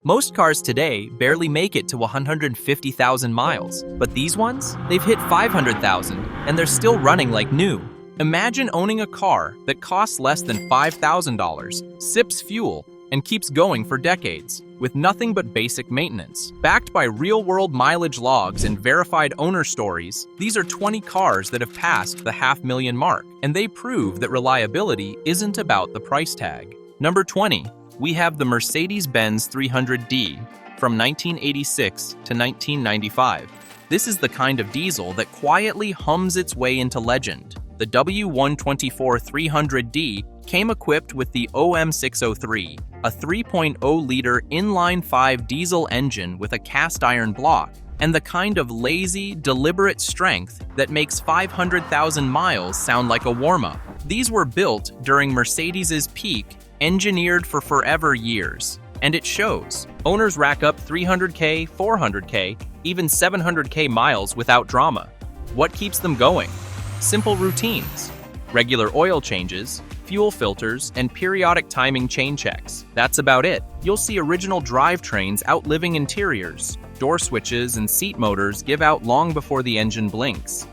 Most cars today barely make it to 150,000 miles, but these ones, they've hit 500,000 and they're still running like new. Imagine owning a car that costs less than $5,000, sips fuel, and keeps going for decades, with nothing but basic maintenance. Backed by real-world mileage logs and verified owner stories, these are 20 cars that have passed the $500,000 mark, and they prove that reliability isn't about the price tag. Number 20, we have the Mercedes-Benz 300D from 1986 to 1995. This is the kind of diesel that quietly hums its way into legend. The W124 300D came equipped with the OM603, a 3.0-liter inline-5 diesel engine with a cast-iron block, and the kind of lazy, deliberate strength that makes 500,000 miles sound like a warm-up. These were built during Mercedes's peak, engineered for forever years, and it shows. Owners rack up 300K, 400K, even 700K miles without drama. What keeps them going? Simple routines, regular oil changes, fuel filters, and periodic timing chain checks. That's about it. You'll see original drivetrains outliving interiors. Door switches and seat motors give out long before the engine blinks.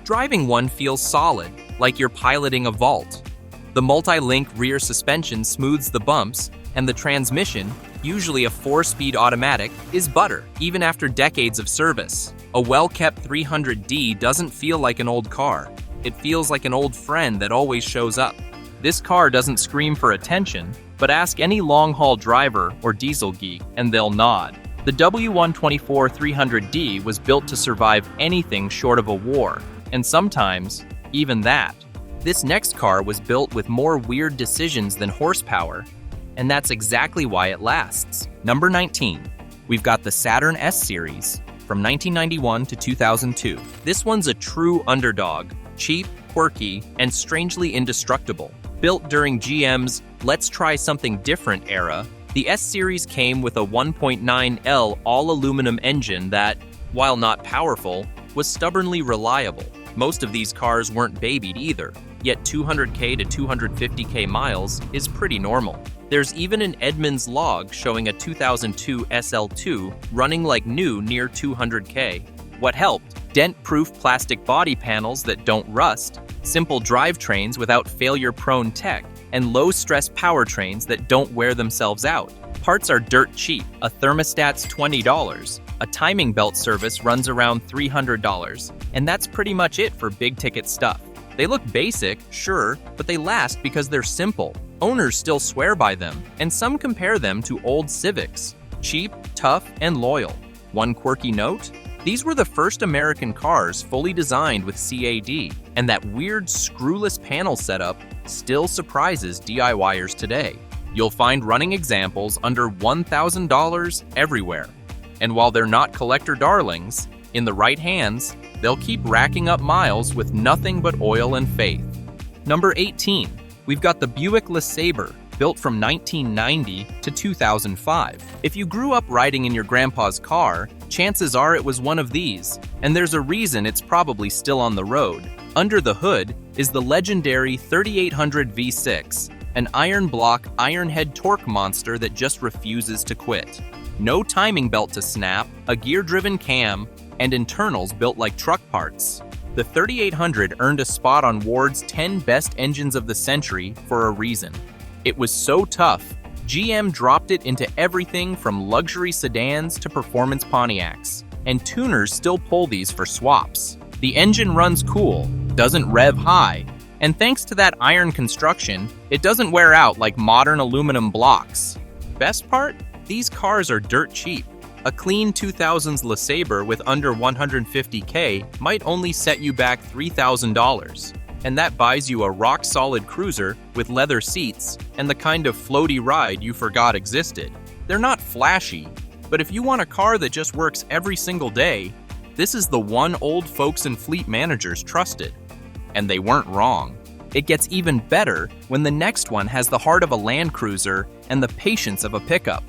Driving one feels solid, like you're piloting a vault. The multi-link rear suspension smooths the bumps, and the transmission, usually a 4-speed automatic, is butter, even after decades of service. A well-kept 300D doesn't feel like an old car. It feels like an old friend that always shows up. This car doesn't scream for attention, but ask any long-haul driver or diesel geek and they'll nod. The W124 300D was built to survive anything short of a war, and sometimes, even that. This next car was built with more weird decisions than horsepower, and that's exactly why it lasts. Number 19, we've got the Saturn S Series from 1991 to 2002. This one's a true underdog, cheap, quirky, and strangely indestructible. Built during GM's "let's try something different" era, the S Series came with a 1.9L all-aluminum engine that, while not powerful, was stubbornly reliable. Most of these cars weren't babied either, yet 200K to 250K miles is pretty normal. There's even an Edmunds log showing a 2002 SL2 running like new near 200K. What helped? Dent-proof plastic body panels that don't rust, simple drivetrains without failure-prone tech, and low-stress powertrains that don't wear themselves out. Parts are dirt cheap. A thermostat's $20. A timing belt service runs around $300. And that's pretty much it for big-ticket stuff. They look basic, sure, but they last because they're simple. Owners still swear by them, and some compare them to old Civics. Cheap, tough, and loyal. One quirky note? These were the first American cars fully designed with CAD, and that weird screwless panel setup still surprises DIYers today. You'll find running examples under $1,000 everywhere. And while they're not collector darlings, in the right hands, they'll keep racking up miles with nothing but oil and faith. Number 18, we've got the Buick Lasaber, built from 1990 to 2005. If you grew up riding in your grandpa's car, chances are it was one of these, and there's a reason it's probably still on the road. Under the hood is the legendary 3800 V6, an iron block, iron head torque monster that just refuses to quit. No timing belt to snap, a gear-driven cam, and internals built like truck parts. The 3800 earned a spot on Ward's 10 best engines of the century for a reason. It was so tough, GM dropped it into everything from luxury sedans to performance Pontiacs, and tuners still pull these for swaps. The engine runs cool, doesn't rev high, and thanks to that iron construction, it doesn't wear out like modern aluminum blocks. Best part? These cars are dirt cheap. A clean 2000s Lasaber with under 150K might only set you back $3,000. And that buys you a rock-solid cruiser with leather seats and the kind of floaty ride you forgot existed. They're not flashy, but if you want a car that just works every single day, this is the one old folks and fleet managers trusted. And they weren't wrong. It gets even better when the next one has the heart of a Land Cruiser and the patience of a pickup.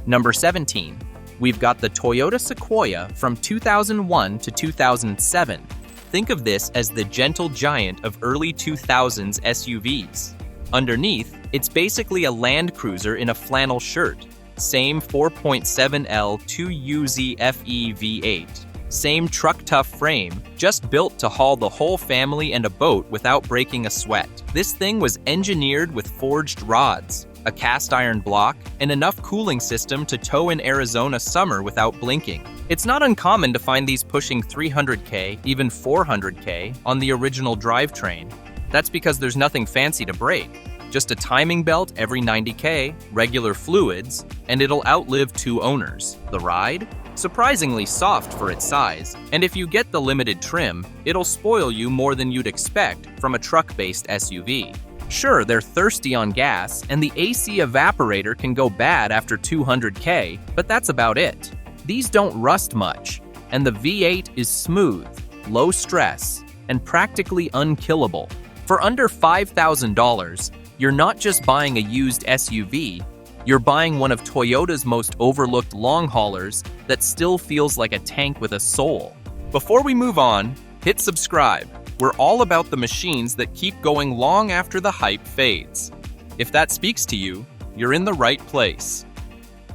Number 17, we've got the Toyota Sequoia from 2001 to 2007. Think of this as the gentle giant of early 2000s SUVs. Underneath, it's basically a Land Cruiser in a flannel shirt. Same 4.7L 2UZ FE V8. Same truck-tough frame, just built to haul the whole family and a boat without breaking a sweat. This thing was engineered with forged rods, a cast iron block, and enough cooling system to tow in Arizona summer without blinking. It's not uncommon to find these pushing 300K, even 400K, on the original drivetrain. That's because there's nothing fancy to break. Just a timing belt every 90K, regular fluids, and it'll outlive 2 owners. The ride? Surprisingly soft for its size, and if you get the limited trim, it'll spoil you more than you'd expect from a truck-based SUV. Sure, they're thirsty on gas, and the AC evaporator can go bad after 200K, but that's about it. These don't rust much, and the V8 is smooth, low stress, and practically unkillable. For under $5,000, you're not just buying a used SUV, you're buying one of Toyota's most overlooked long haulers that still feels like a tank with a soul. Before we move on, hit subscribe. We're all about the machines that keep going long after the hype fades. If that speaks to you, you're in the right place.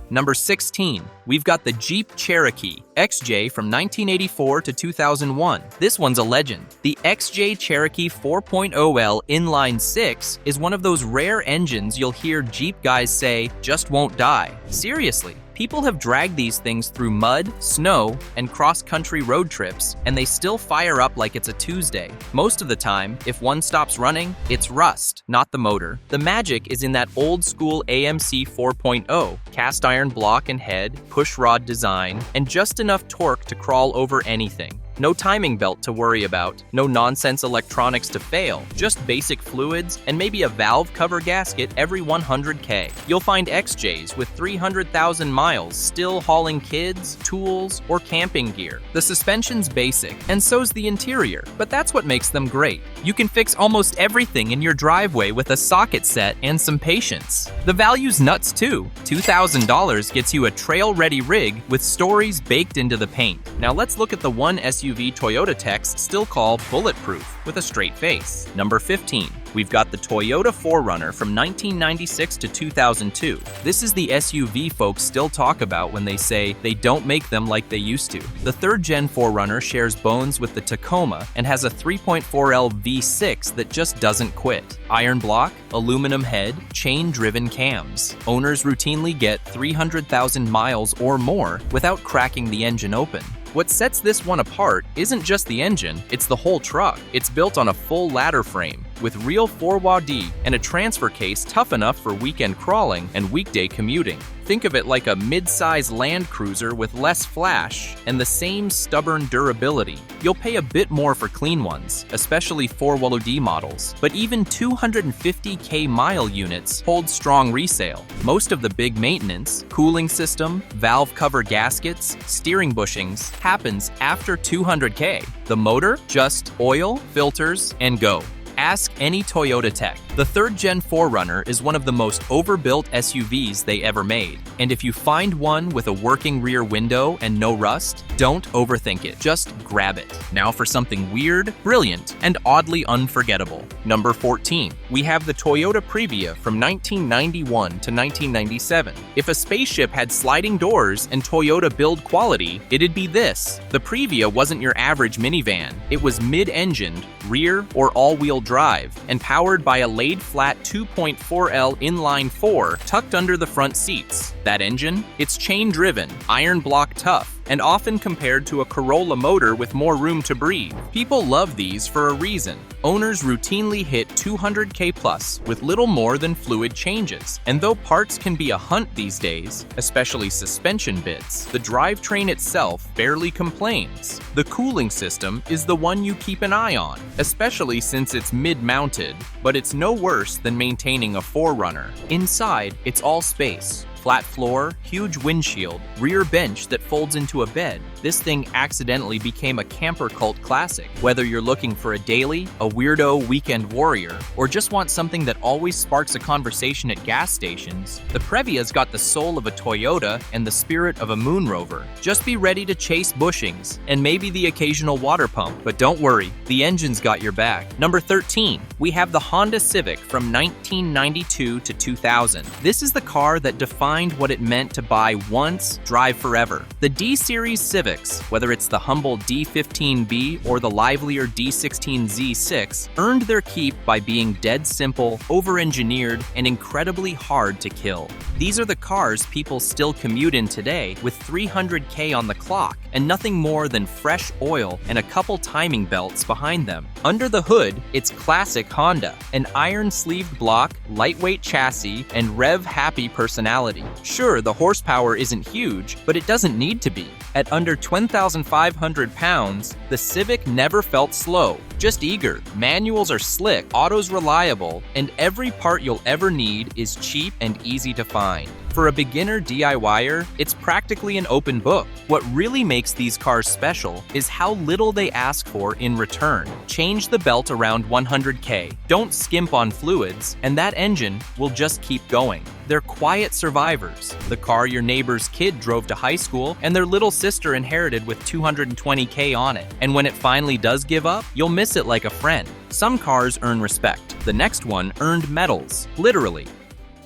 Number 16, we've got the Jeep Cherokee XJ from 1984 to 2001. This one's a legend. The XJ Cherokee 4.0L inline 6 is one of those rare engines you'll hear Jeep guys say just won't die. Seriously. People have dragged these things through mud, snow, and cross-country road trips, and they still fire up like it's a Tuesday. Most of the time, if one stops running, it's rust, not the motor. The magic is in that old-school AMC 4.0, cast iron block and head, push-rod design, and just enough torque to crawl over anything. No timing belt to worry about, no nonsense electronics to fail, just basic fluids and maybe a valve cover gasket every 100K. You'll find XJs with 300,000 miles still hauling kids, tools, or camping gear. The suspension's basic, and so's the interior, but that's what makes them great. You can fix almost everything in your driveway with a socket set and some patience. The value's nuts too. $2,000 gets you a trail-ready rig with stories baked into the paint. Now let's look at the one SUV Toyota techs still call bulletproof with a straight face. Number 15, we've got the Toyota 4Runner from 1996 to 2002. This is the SUV folks still talk about when they say they don't make them like they used to. The 3rd gen 4Runner shares bones with the Tacoma and has a 3.4L V6 that just doesn't quit. Iron block, aluminum head, chain-driven cams. Owners routinely get 300,000 miles or more without cracking the engine open. What sets this one apart isn't just the engine, it's the whole truck. It's built on a full ladder frame, with real 4WD and a transfer case tough enough for weekend crawling and weekday commuting. Think of it like a mid-size Land Cruiser with less flash and the same stubborn durability. You'll pay a bit more for clean ones, especially 4WD models, but even 250K mile units hold strong resale. Most of the big maintenance, cooling system, valve cover gaskets, steering bushings happens after 200K. The motor, just oil, filters, and go. Ask any Toyota tech. The 3rd gen 4Runner is one of the most overbuilt SUVs they ever made. And if you find one with a working rear window and no rust, don't overthink it. Just grab it. Now for something weird, brilliant, and oddly unforgettable. Number 14, we have the Toyota Previa from 1991 to 1997. If a spaceship had sliding doors and Toyota build quality, it'd be this. The Previa wasn't your average minivan. It was mid-engined, rear or all-wheel drive, and powered by a laid-flat 2.4L inline 4 tucked under the front seats. That engine? It's chain-driven, iron block tough, and often compared to a Corolla motor with more room to breathe. People love these for a reason. Owners routinely hit 200K plus with little more than fluid changes. And though parts can be a hunt these days, especially suspension bits, the drivetrain itself barely complains. The cooling system is the one you keep an eye on, especially since it's mid-mounted, but it's no worse than maintaining a 4Runner. Inside, it's all space. Flat floor, huge windshield, rear bench that folds into a bed. This thing accidentally became a camper cult classic. Whether you're looking for a daily, a weirdo weekend warrior, or just want something that always sparks a conversation at gas stations, the Previa's got the soul of a Toyota and the spirit of a moon rover. Just be ready to chase bushings, and maybe the occasional water pump, but don't worry, the engine's got your back. Number 13, we have the Honda Civic from 1992 to 2000. This is the car that defined redefined what it meant to buy once, drive forever. The D-Series Civics, whether it's the humble D15B or the livelier D16Z6, earned their keep by being dead simple, over-engineered, and incredibly hard to kill. These are the cars people still commute in today with 300K on the clock and nothing more than fresh oil and a couple timing belts behind them. Under the hood, it's classic Honda, an iron-sleeved block, lightweight chassis, and rev-happy personality. Sure, the horsepower isn't huge, but it doesn't need to be. At under 10,500 pounds, the Civic never felt slow, just eager. Manuals are slick, autos reliable, and every part you'll ever need is cheap and easy to find. For a beginner DIYer, it's practically an open book. What really makes these cars special is how little they ask for in return. Change the belt around 100K, don't skimp on fluids, and that engine will just keep going. They're quiet survivors, the car your neighbor's kid drove to high school and their little sister inherited with 220K on it. And when it finally does give up, you'll miss it like a friend. Some cars earn respect. The next one earned medals, literally.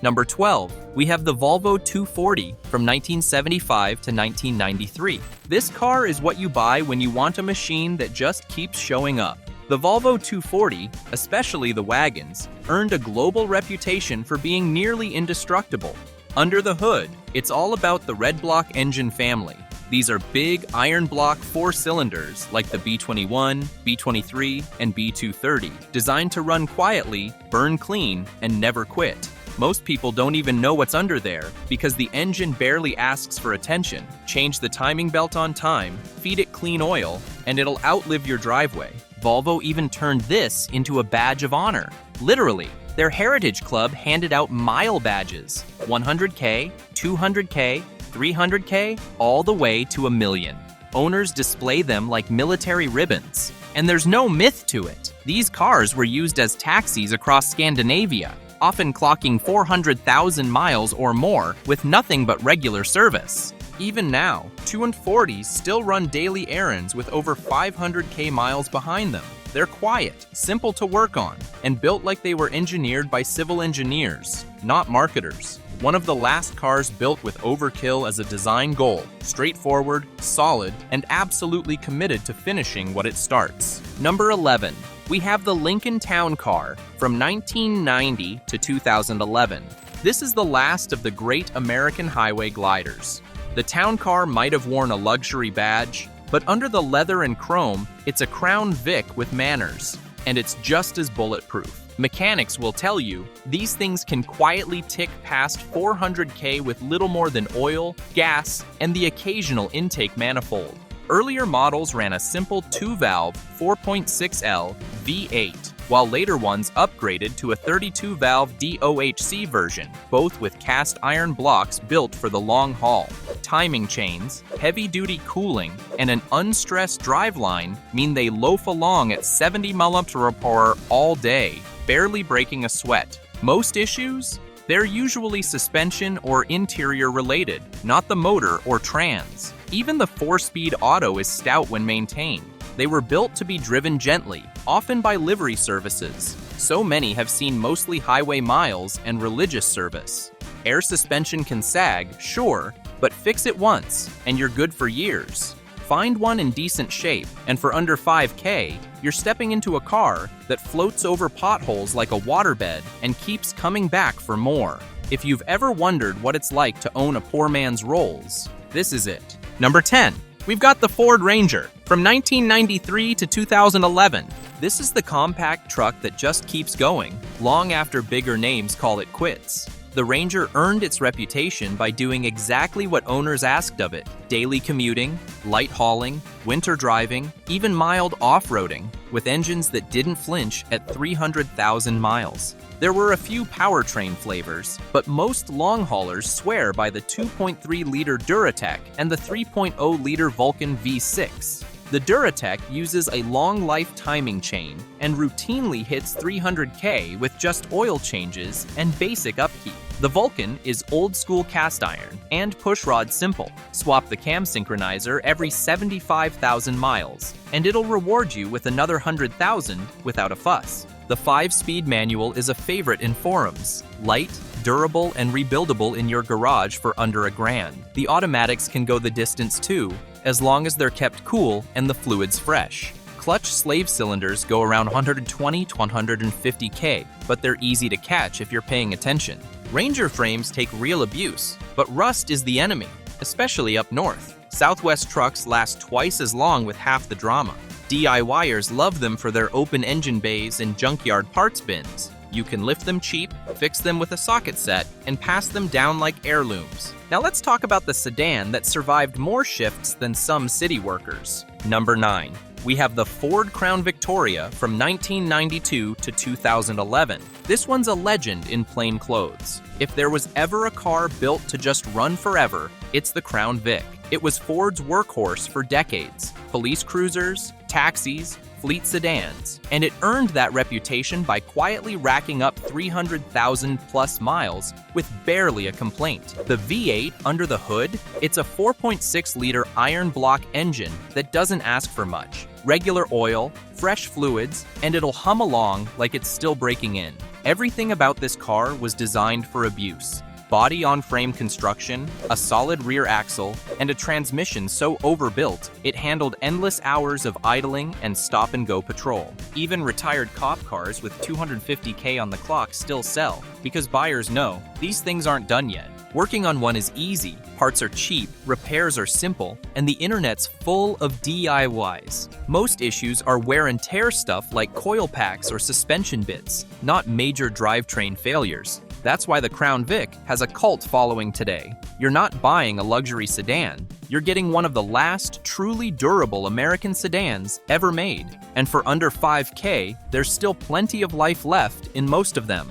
Number 12, we have the Volvo 240 from 1975 to 1993. This car is what you buy when you want a machine that just keeps showing up. The Volvo 240, especially the wagons, earned a global reputation for being nearly indestructible. Under the hood, it's all about the red block engine family. These are big iron block 4-cylinders like the B21, B23, and B230, designed to run quietly, burn clean, and never quit. Most people don't even know what's under there because the engine barely asks for attention. Change the timing belt on time, feed it clean oil, and it'll outlive your driveway. Volvo even turned this into a badge of honor. Literally, their Heritage Club handed out mile badges, 100K, 200K, 300K, all the way to $1 million. Owners display them like military ribbons. And there's no myth to it. These cars were used as taxis across Scandinavia, often clocking 400,000 miles or more with nothing but regular service. Even now, 240s still run daily errands with over 500K miles behind them. They're quiet, simple to work on, and built like they were engineered by civil engineers, not marketers. One of the last cars built with overkill as a design goal, straightforward, solid, and absolutely committed to finishing what it starts. Number 11. We have the Lincoln Town Car from 1990 to 2011. This is the last of the great American highway gliders. The Town Car might have worn a luxury badge, but under the leather and chrome, it's a Crown Vic with manners, and it's just as bulletproof. Mechanics will tell you, these things can quietly tick past 400K with little more than oil, gas, and the occasional intake manifold. Earlier models ran a simple 2-valve 4.6L V8, while later ones upgraded to a 32-valve DOHC version, both with cast iron blocks built for the long haul. Timing chains, heavy-duty cooling, and an unstressed driveline mean they loaf along at 70 mph all day, barely breaking a sweat. Most issues? They're usually suspension or interior related, not the motor or trans. Even the 4-speed auto is stout when maintained. They were built to be driven gently, often by livery services. So many have seen mostly highway miles and religious service. Air suspension can sag, sure, but fix it once, and you're good for years. Find one in decent shape, and for under 5K, you're stepping into a car that floats over potholes like a waterbed and keeps coming back for more. If you've ever wondered what it's like to own a poor man's Rolls, this is it. Number 10. We've got the Ford Ranger from 1993 to 2011. This is the compact truck that just keeps going, long after bigger names call it quits. The Ranger earned its reputation by doing exactly what owners asked of it: daily commuting, light hauling, winter driving, even mild off-roading, with engines that didn't flinch at 300,000 miles. There were a few powertrain flavors, but most long haulers swear by the 2.3-liter Duratec and the 3.0-liter Vulcan V6. The Duratec uses a long-life timing chain and routinely hits 300K with just oil changes and basic upkeep. The Vulcan is old-school cast iron and pushrod simple. Swap the cam synchronizer every 75,000 miles, and it'll reward you with another 100,000 without a fuss. The 5-speed manual is a favorite in forums. Light, durable and rebuildable in your garage for under $1,000. The automatics can go the distance too, as long as they're kept cool and the fluid's fresh. Clutch slave cylinders go around 120 to 150K, but they're easy to catch if you're paying attention. Ranger frames take real abuse, but rust is the enemy, especially up north. Southwest trucks last twice as long with half the drama. DIYers love them for their open engine bays and junkyard parts bins. You can lift them cheap, fix them with a socket set, and pass them down like heirlooms. Now let's talk about the sedan that survived more shifts than some city workers. Number 9. We have the Ford Crown Victoria from 1992 to 2011. This one's a legend in plain clothes. If there was ever a car built to just run forever, it's the Crown Vic. It was Ford's workhorse for decades. Police cruisers, taxis, fleet sedans, and it earned that reputation by quietly racking up 300,000 plus miles with barely a complaint. The V8 under the hood, it's a 4.6-liter iron block engine that doesn't ask for much. Regular oil, fresh fluids, and it'll hum along like it's still breaking in. Everything about this car was designed for abuse. Body-on-frame construction, a solid rear axle, and a transmission so overbuilt, it handled endless hours of idling and stop-and-go patrol. Even retired cop cars with 250K on the clock still sell, because buyers know these things aren't done yet. Working on one is easy, parts are cheap, repairs are simple, and the internet's full of DIYs. Most issues are wear and tear stuff like coil packs or suspension bits, not major drivetrain failures. That's why the Crown Vic has a cult following today. You're not buying a luxury sedan. You're getting one of the last truly durable American sedans ever made. And for under $5K, there's still plenty of life left in most of them.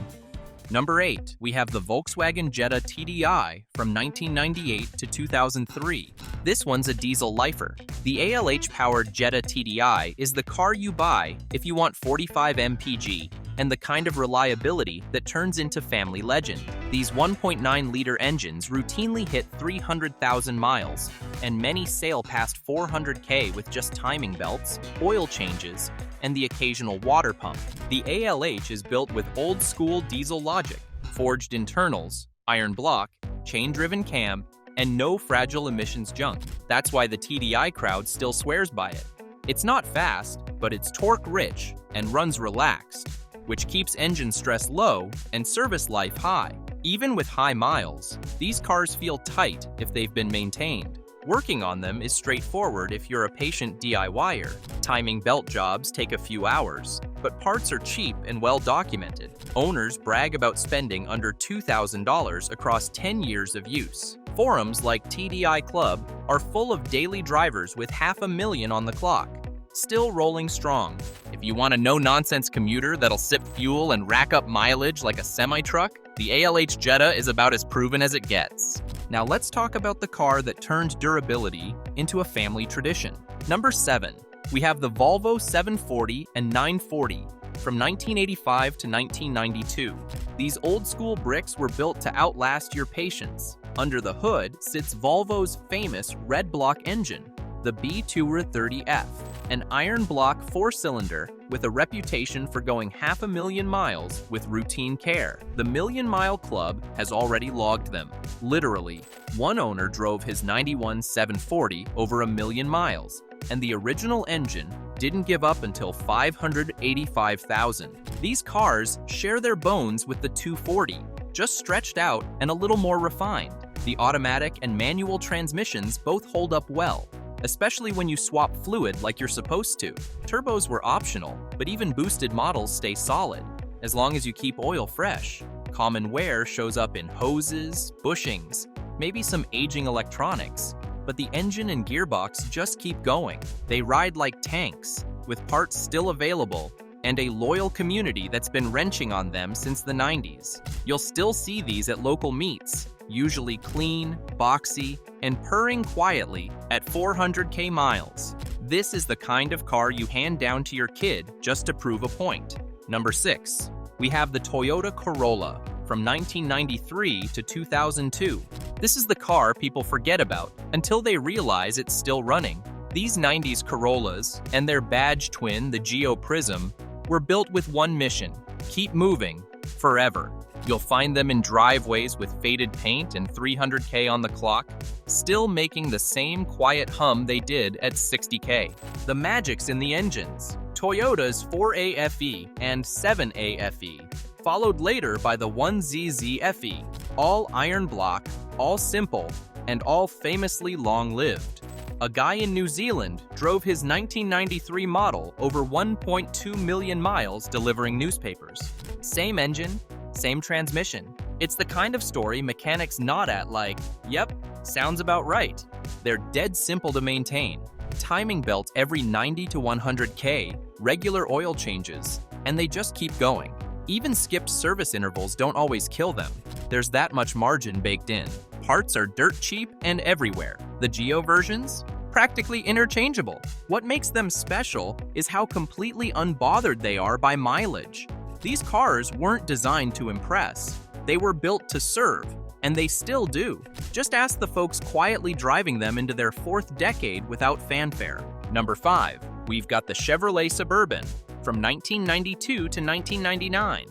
Number 8, we have the Volkswagen Jetta TDI from 1998 to 2003. This one's a diesel lifer. The ALH-powered Jetta TDI is the car you buy if you want 45 mpg and the kind of reliability that turns into family legend. These 1.9-liter engines routinely hit 300,000 miles, and many sail past 400K with just timing belts, oil changes, and the occasional water pump. The ALH is built with old-school diesel logic, forged internals, iron block, chain-driven cam, and no fragile emissions junk. That's why the TDI crowd still swears by it. It's not fast, but it's torque-rich and runs relaxed, which keeps engine stress low and service life high. Even with high miles, these cars feel tight if they've been maintained. Working on them is straightforward if you're a patient DIYer. Timing belt jobs take a few hours, but parts are cheap and well documented. Owners brag about spending under $2,000 across 10 years of use. Forums like TDI Club are full of daily drivers with 500,000 on the clock, still rolling strong. If you want a no-nonsense commuter that'll sip fuel and rack up mileage like a semi-truck, the ALH Jetta is about as proven as it gets. Now let's talk about the car that turned durability into a family tradition. Number 7, we have the Volvo 740 and 940 from 1985 to 1992. These old-school bricks were built to outlast your patience. Under the hood sits Volvo's famous red block engine, the B230F, an iron block 4-cylinder with a reputation for going 500,000 miles with routine care. The Million Mile Club has already logged them. Literally, one owner drove his 91 740 over 1,000,000 miles, and the original engine didn't give up until 585,000. These cars share their bones with the 240, just stretched out and a little more refined. The automatic and manual transmissions both hold up well, especially when you swap fluid like you're supposed to. Turbos were optional, but even boosted models stay solid, as long as you keep oil fresh. Common wear shows up in hoses, bushings, maybe some aging electronics, but the engine and gearbox just keep going. They ride like tanks, with parts still available, and a loyal community that's been wrenching on them since the 90s. You'll still see these at local meets, usually clean, boxy, and purring quietly at 400K miles. This is the kind of car you hand down to your kid just to prove a point. Number 6, we have the Toyota Corolla from 1993 to 2002. This is the car people forget about until they realize it's still running. These 90s Corollas and their badge twin, the Geo Prism, were built with one mission: keep moving forever. You'll find them in driveways with faded paint and 300K on the clock, still making the same quiet hum they did at 60K. The magic's in the engines. Toyota's 4A FE and 7A FE, followed later by the 1ZZ FE, all iron block, all simple, and all famously long-lived. A guy in New Zealand drove his 1993 model over 1.2 million miles delivering newspapers. Same engine, same transmission. It's the kind of story mechanics nod at like, yep, sounds about right. They're dead simple to maintain. Timing belt every 90 to 100K, regular oil changes, and they just keep going. Even skipped service intervals don't always kill them. There's that much margin baked in. Parts are dirt cheap and everywhere. The Geo versions? Practically interchangeable. What makes them special is how completely unbothered they are by mileage. These cars weren't designed to impress. They were built to serve, and they still do. Just ask the folks quietly driving them into their 4th decade without fanfare. Number 5, we've got the Chevrolet Suburban from 1992 to 1999.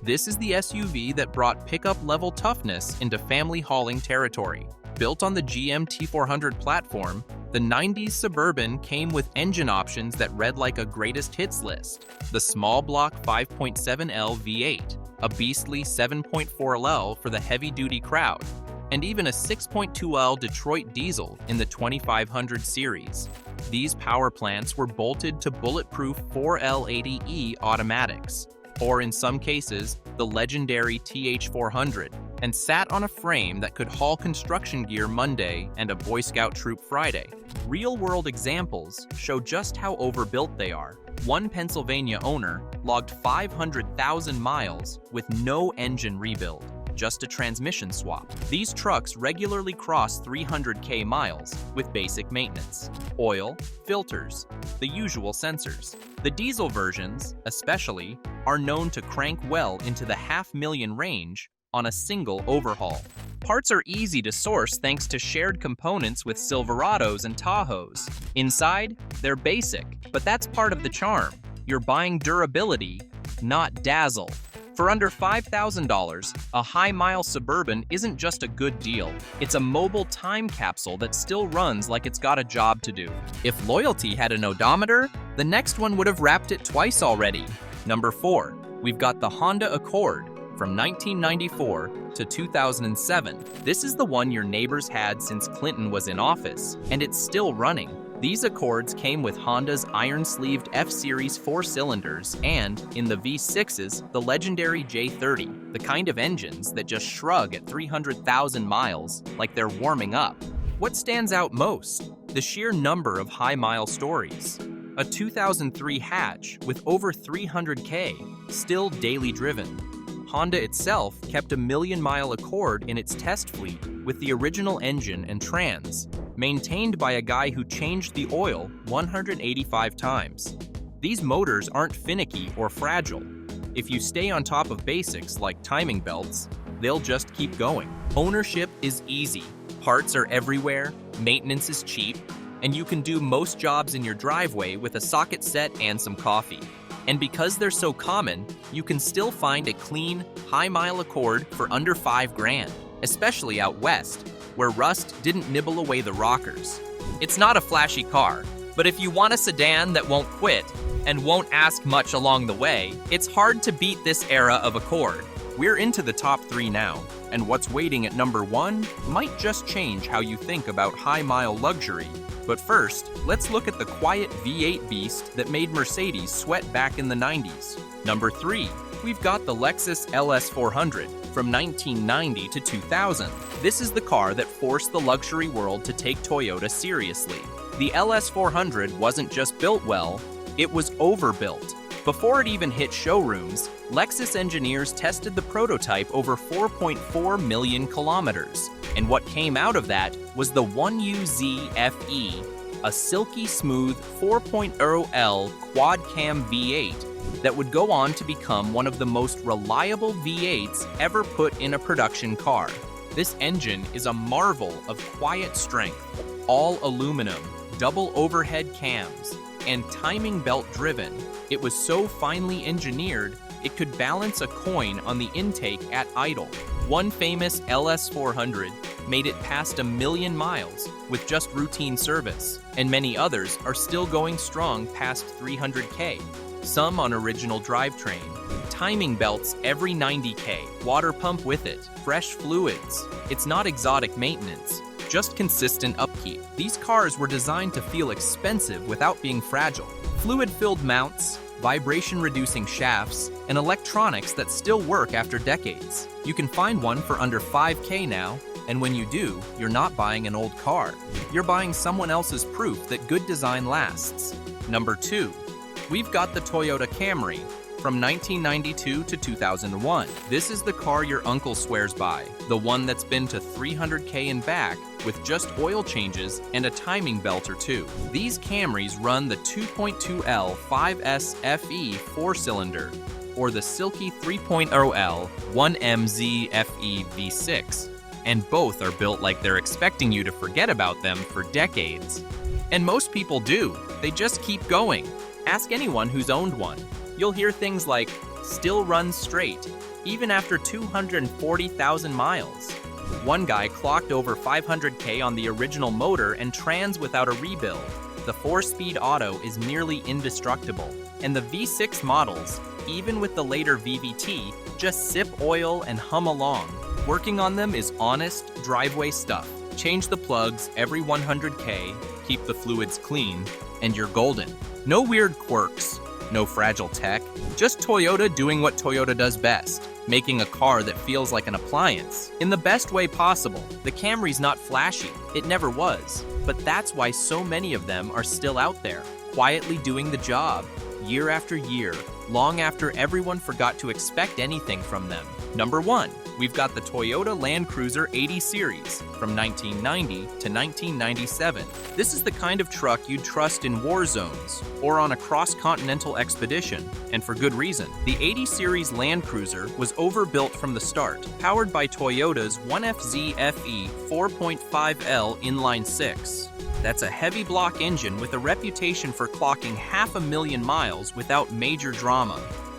This is the SUV that brought pickup-level toughness into family hauling territory. Built on the GM T400 platform, the 90s Suburban came with engine options that read like a greatest hits list. The small block 5.7L V8, a beastly 7.4L for the heavy-duty crowd, and even a 6.2L Detroit diesel in the 2500 series. These power plants were bolted to bulletproof 4L80E automatics, or in some cases, the legendary TH400, and sat on a frame that could haul construction gear Monday and a Boy Scout troop Friday. Real-world examples show just how overbuilt they are. One Pennsylvania owner logged 500,000 miles with no engine rebuild, just a transmission swap. These trucks regularly cross 300K miles with basic maintenance. Oil, filters, the usual sensors. The diesel versions, especially, are known to crank well into the 500,000 range on a single overhaul. Parts are easy to source thanks to shared components with Silverados and Tahoes. Inside, they're basic, but that's part of the charm. You're buying durability, not dazzle. For under $5,000, a high-mile Suburban isn't just a good deal. It's a mobile time capsule that still runs like it's got a job to do. If loyalty had an odometer, the next one would have wrapped it twice already. Number 4, we've got the Honda Accord from 1994 to 2007. This is the one your neighbors had since Clinton was in office, and it's still running. These Accords came with Honda's iron-sleeved F Series 4 cylinders and, in the V6s, the legendary J30, the kind of engines that just shrug at 300,000 miles like they're warming up. What stands out most? The sheer number of high-mile stories. A 2003 hatch with over 300K, still daily driven. Honda itself kept a million-mile Accord in its test fleet with the original engine and trans, maintained by a guy who changed the oil 185 times. These motors aren't finicky or fragile. If you stay on top of basics like timing belts, they'll just keep going. Ownership is easy. Parts are everywhere, maintenance is cheap, and you can do most jobs in your driveway with a socket set and some coffee. And because they're so common, you can still find a clean, high-mile Accord for under $5,000, especially out west, where rust didn't nibble away the rockers. It's not a flashy car, but if you want a sedan that won't quit and won't ask much along the way, it's hard to beat this era of Accord. We're into the top 3 now, and what's waiting at number 1 might just change how you think about high-mile luxury. But first, let's look at the quiet V8 beast that made Mercedes sweat back in the 90s. Number 3, we've got the Lexus LS400 from 1990 to 2000. This is the car that forced the luxury world to take Toyota seriously. The LS400 wasn't just built well, it was overbuilt. Before it even hit showrooms, Lexus engineers tested the prototype over 4.4 million kilometers. And what came out of that was the 1UZ FE, a silky smooth 4.0L quad-cam V8 that would go on to become one of the most reliable V8s ever put in a production car. This engine is a marvel of quiet strength, all aluminum, double overhead cams, and timing belt driven. It was so finely engineered it could balance a coin on the intake at idle. One famous LS400 made it past 1 million miles with just routine service, and many others are still going strong past 300K, some on original drivetrain. Timing belts every 90K, water pump with it, fresh fluids. It's not exotic maintenance, just consistent upkeep. These cars were designed to feel expensive without being fragile. Fluid-filled mounts, vibration-reducing shafts, and electronics that still work after decades. You can find one for under 5K now, and when you do, you're not buying an old car. You're buying someone else's proof that good design lasts. Number 2. We've got the Toyota Camry from 1992 to 2001. This is the car your uncle swears by, the one that's been to 300K and back with just oil changes and a timing belt or two. These Camrys run the 2.2L 5S FE 4-cylinder or the silky 3.0L 1MZ FE V6, and both are built like they're expecting you to forget about them for decades. And most people do. They just keep going. Ask anyone who's owned one. You'll hear things like, still runs straight, even after 240,000 miles. One guy clocked over 500K on the original motor and trans without a rebuild. The 4-speed auto is nearly indestructible, and the V6 models, even with the later VVT, just sip oil and hum along. Working on them is honest, driveway stuff. Change the plugs every 100K, keep the fluids clean, and you're golden. No weird quirks. No fragile tech, just Toyota doing what Toyota does best, making a car that feels like an appliance. In the best way possible. The Camry's not flashy, it never was, but that's why so many of them are still out there, quietly doing the job, year after year, long after everyone forgot to expect anything from them. Number 1, we've got the Toyota Land Cruiser 80 Series from 1990 to 1997. This is the kind of truck you'd trust in war zones or on a cross-continental expedition, and for good reason. The 80 Series Land Cruiser was overbuilt from the start, powered by Toyota's 1FZ FE 4.5L inline-6. That's a heavy block engine with a reputation for clocking 500,000 miles without major drama.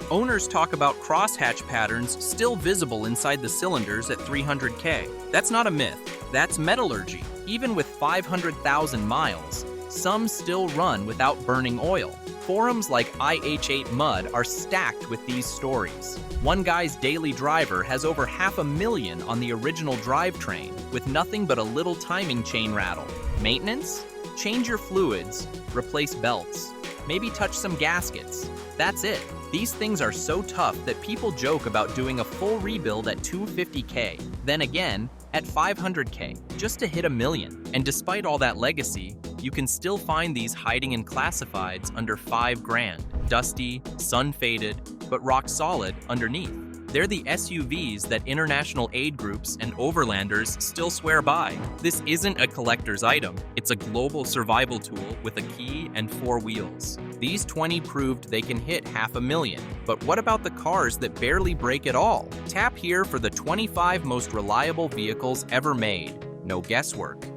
Owners talk about crosshatch patterns still visible inside the cylinders at 300K. That's not a myth, that's metallurgy. Even with 500,000 miles, some still run without burning oil. Forums like IH8 Mud are stacked with these stories. One guy's daily driver has over 500,000 on the original drivetrain with nothing but a little timing chain rattle. Maintenance? Change your fluids, replace belts, maybe touch some gaskets. That's it. These things are so tough that people joke about doing a full rebuild at 250K, then again at 500K, just to hit 1 million. And despite all that legacy, you can still find these hiding in classifieds under $5,000, dusty, sun-faded, but rock solid underneath. They're the SUVs that international aid groups and overlanders still swear by. This isn't a collector's item, it's a global survival tool with a key and 4 wheels. These 20 proved they can hit 500,000, but what about the cars that barely break at all? Tap here for the 25 most reliable vehicles ever made. No guesswork.